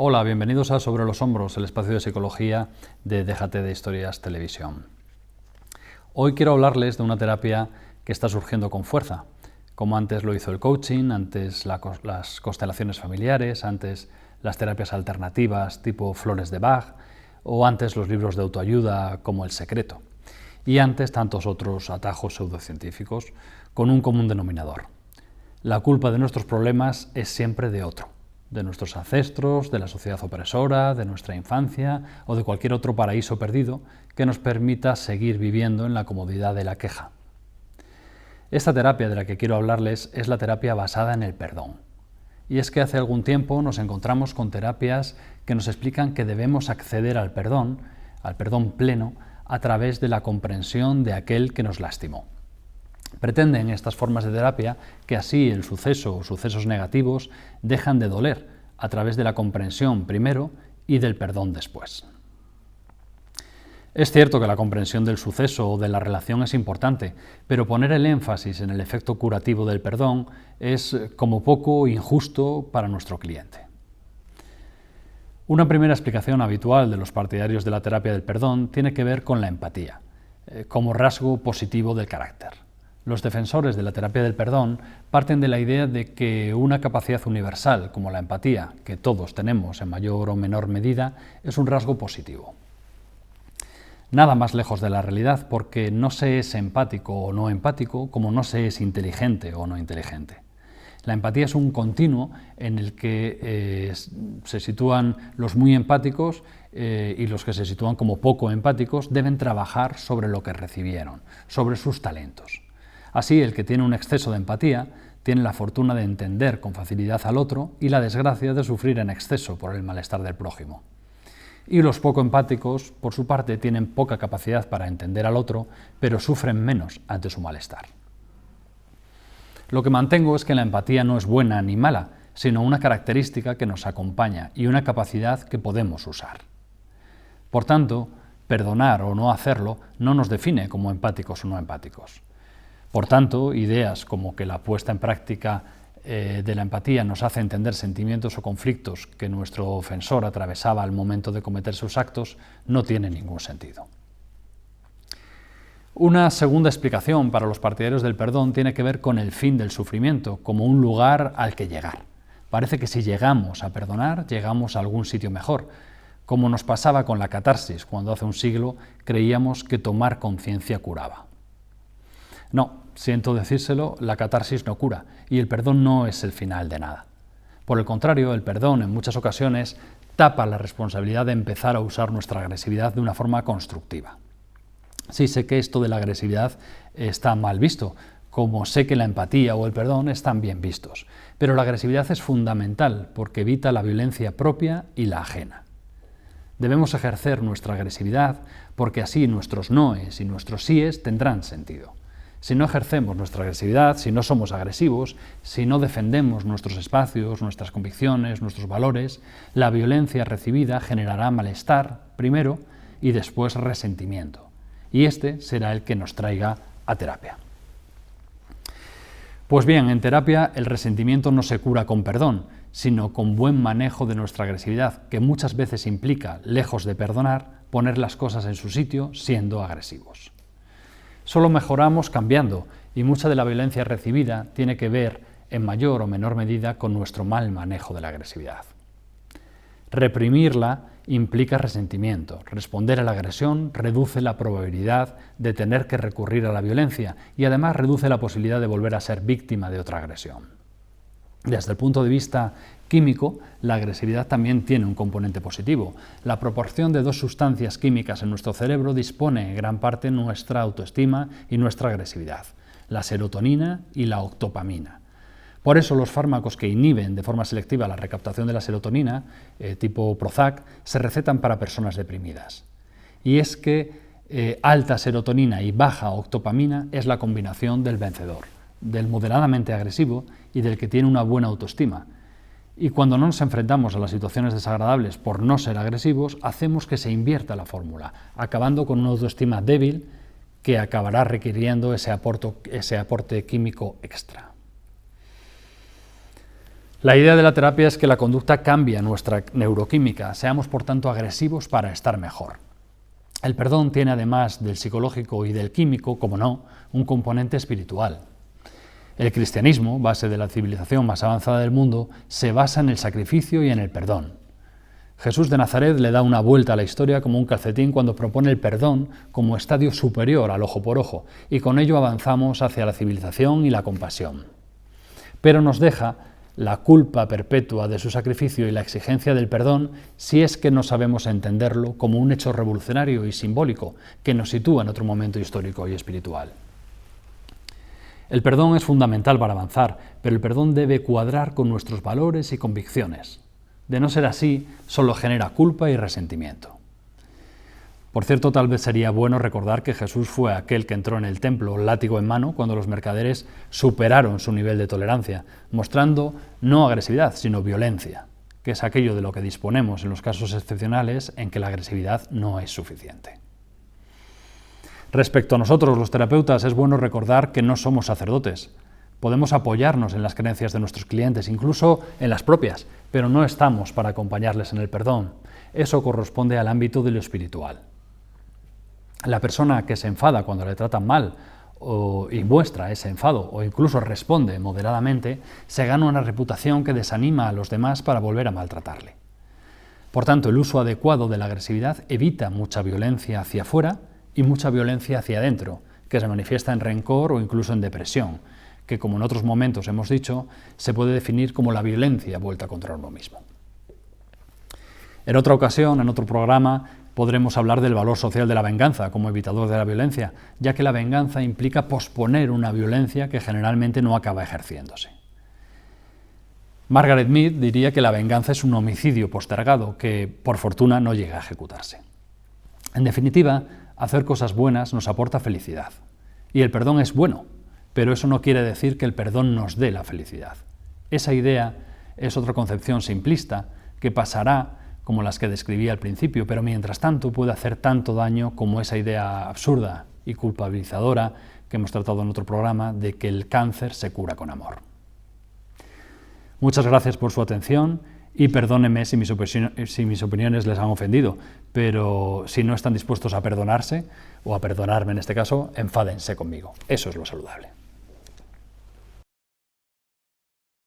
Hola, bienvenidos a Sobre los Hombros, el espacio de psicología de Déjate de Historias Televisión. Hoy quiero hablarles de una terapia que está surgiendo con fuerza, como antes lo hizo el coaching, antes las constelaciones familiares, antes las terapias alternativas tipo flores de Bach, o antes los libros de autoayuda como El Secreto, y antes tantos otros atajos pseudocientíficos, con un común denominador. La culpa de nuestros problemas es siempre de otro, de nuestros ancestros, de la sociedad opresora, de nuestra infancia o de cualquier otro paraíso perdido que nos permita seguir viviendo en la comodidad de la queja. Esta terapia de la que quiero hablarles es la terapia basada en el perdón. Y es que hace algún tiempo nos encontramos con terapias que nos explican que debemos acceder al perdón pleno, a través de la comprensión de aquel que nos lastimó. Pretenden estas formas de terapia que así el suceso o sucesos negativos dejan de doler a través de la comprensión primero y del perdón después. Es cierto que la comprensión del suceso o de la relación es importante, pero poner el énfasis en el efecto curativo del perdón es como poco injusto para nuestro cliente. Una primera explicación habitual de los partidarios de la terapia del perdón tiene que ver con la empatía, como rasgo positivo del carácter. Los defensores de la terapia del perdón parten de la idea de que una capacidad universal como la empatía, que todos tenemos en mayor o menor medida, es un rasgo positivo. Nada más lejos de la realidad, porque no se es empático o no empático como no se es inteligente o no inteligente. La empatía es un continuo en el que se sitúan los muy empáticos y los que se sitúan como poco empáticos deben trabajar sobre lo que recibieron, sobre sus talentos. Así, el que tiene un exceso de empatía tiene la fortuna de entender con facilidad al otro y la desgracia de sufrir en exceso por el malestar del prójimo. Y los poco empáticos, por su parte, tienen poca capacidad para entender al otro, pero sufren menos ante su malestar. Lo que mantengo es que la empatía no es buena ni mala, sino una característica que nos acompaña y una capacidad que podemos usar. Por tanto, perdonar o no hacerlo no nos define como empáticos o no empáticos. Por tanto, ideas como que la puesta en práctica de la empatía nos hace entender sentimientos o conflictos que nuestro ofensor atravesaba al momento de cometer sus actos no tienen ningún sentido. Una segunda explicación para los partidarios del perdón tiene que ver con el fin del sufrimiento, como un lugar al que llegar. Parece que si llegamos a perdonar, llegamos a algún sitio mejor, como nos pasaba con la catarsis, cuando hace un siglo creíamos que tomar conciencia curaba. No, siento decírselo, la catarsis no cura y el perdón no es el final de nada. Por el contrario, el perdón en muchas ocasiones tapa la responsabilidad de empezar a usar nuestra agresividad de una forma constructiva. Sí, sé que esto de la agresividad está mal visto, como sé que la empatía o el perdón están bien vistos, pero la agresividad es fundamental porque evita la violencia propia y la ajena. Debemos ejercer nuestra agresividad porque así nuestros noes y nuestros síes tendrán sentido. Si no ejercemos nuestra agresividad, si no somos agresivos, si no defendemos nuestros espacios, nuestras convicciones, nuestros valores, la violencia recibida generará malestar primero y después resentimiento. Y este será el que nos traiga a terapia. Pues bien, en terapia el resentimiento no se cura con perdón, sino con buen manejo de nuestra agresividad, que muchas veces implica, lejos de perdonar, poner las cosas en su sitio siendo agresivos. Solo mejoramos cambiando y mucha de la violencia recibida tiene que ver, en mayor o menor medida, con nuestro mal manejo de la agresividad. Reprimirla implica resentimiento. Responder a la agresión reduce la probabilidad de tener que recurrir a la violencia y además reduce la posibilidad de volver a ser víctima de otra agresión. Desde el punto de vista químico, la agresividad también tiene un componente positivo. La proporción de dos sustancias químicas en nuestro cerebro dispone en gran parte nuestra autoestima y nuestra agresividad, la serotonina y la octopamina. Por eso los fármacos que inhiben de forma selectiva la recaptación de la serotonina, tipo Prozac, se recetan para personas deprimidas. Y es que alta serotonina y baja octopamina es la combinación del vencedor, del moderadamente agresivo y del que tiene una buena autoestima. Y cuando no nos enfrentamos a las situaciones desagradables por no ser agresivos, hacemos que se invierta la fórmula, acabando con una autoestima débil que acabará requiriendo ese aporte químico extra. La idea de la terapia es que la conducta cambia nuestra neuroquímica, seamos por tanto agresivos para estar mejor. El perdón tiene, además del psicológico y del químico, como no, un componente espiritual. El cristianismo, base de la civilización más avanzada del mundo, se basa en el sacrificio y en el perdón. Jesús de Nazaret le da una vuelta a la historia como un calcetín cuando propone el perdón como estadio superior al ojo por ojo, y con ello avanzamos hacia la civilización y la compasión. Pero nos deja la culpa perpetua de su sacrificio y la exigencia del perdón si es que no sabemos entenderlo como un hecho revolucionario y simbólico que nos sitúa en otro momento histórico y espiritual. El perdón es fundamental para avanzar, pero el perdón debe cuadrar con nuestros valores y convicciones. De no ser así, solo genera culpa y resentimiento. Por cierto, tal vez sería bueno recordar que Jesús fue aquel que entró en el templo látigo en mano cuando los mercaderes superaron su nivel de tolerancia, mostrando no agresividad, sino violencia, que es aquello de lo que disponemos en los casos excepcionales en que la agresividad no es suficiente. Respecto a nosotros, los terapeutas, es bueno recordar que no somos sacerdotes. Podemos apoyarnos en las creencias de nuestros clientes, incluso en las propias, pero no estamos para acompañarles en el perdón. Eso corresponde al ámbito de lo espiritual. La persona que se enfada cuando le tratan mal y muestra ese enfado o incluso responde moderadamente, se gana una reputación que desanima a los demás para volver a maltratarle. Por tanto, el uso adecuado de la agresividad evita mucha violencia hacia afuera y mucha violencia hacia adentro, que se manifiesta en rencor o incluso en depresión, que, como en otros momentos hemos dicho, se puede definir como la violencia vuelta contra uno mismo. En otra ocasión, en otro programa, podremos hablar del valor social de la venganza como evitador de la violencia, ya que la venganza implica posponer una violencia que generalmente no acaba ejerciéndose. Margaret Mead diría que la venganza es un homicidio postergado que, por fortuna, no llega a ejecutarse. En definitiva, hacer cosas buenas nos aporta felicidad. Y el perdón es bueno, pero eso no quiere decir que el perdón nos dé la felicidad. Esa idea es otra concepción simplista que pasará como las que describí al principio, pero mientras tanto puede hacer tanto daño como esa idea absurda y culpabilizadora que hemos tratado en otro programa de que el cáncer se cura con amor. Muchas gracias por su atención y perdónenme si mis opiniones les han ofendido, pero si no están dispuestos a perdonarse, o a perdonarme en este caso, enfádense conmigo. Eso es lo saludable.